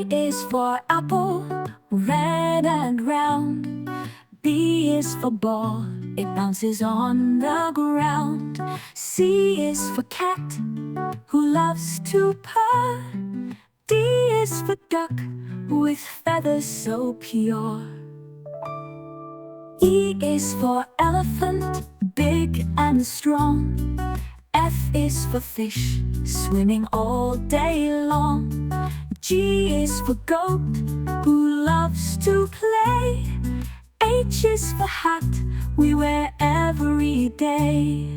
A is for apple, red and round. B is for ball, it bounces on the ground. C is for cat, who loves to purr. D is for duck, with feathers so pure. E is for elephant, big and strong. F is for fish, swimming all day long. G is for goat, who loves to play. H is for hat, we wear every day.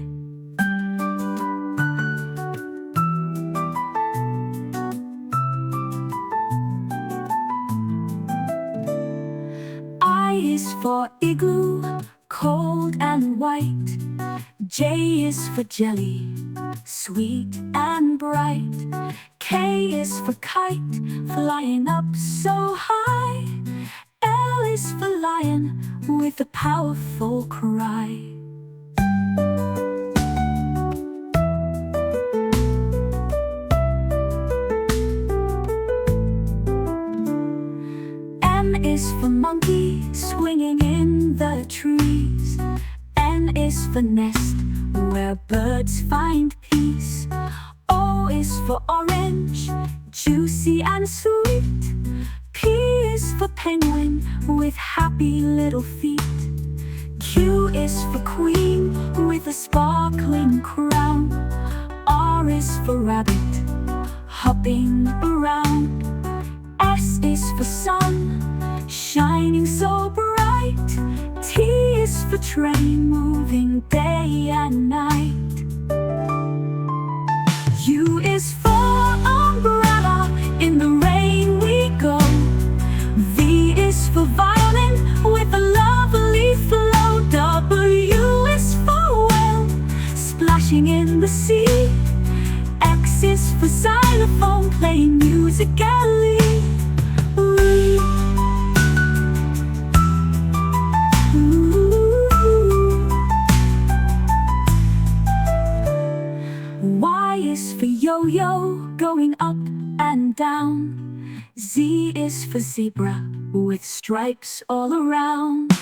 I is for igloo, cold and white. J is for jelly, sweet and bright. K is for kite, flying up so high. L is for lion, with a powerful cry. M is for monkey, swinging in the trees. N is for nest, where birds find peace. O is for orange, juicy and sweet. P is for penguin, with happy little feet. Q is for queen, with a sparkling crown. R is for rabbit, hopping around. S is for sun, shining so bright. T is for train, moving day and night. U is for umbrella, in the rain we go. V is for violin, with a lovely flow. W is for whale, splashing in the sea. X is for xylophone, playing musically. Y is for yo-yo, going up and down. Z is for zebra, with stripes all around.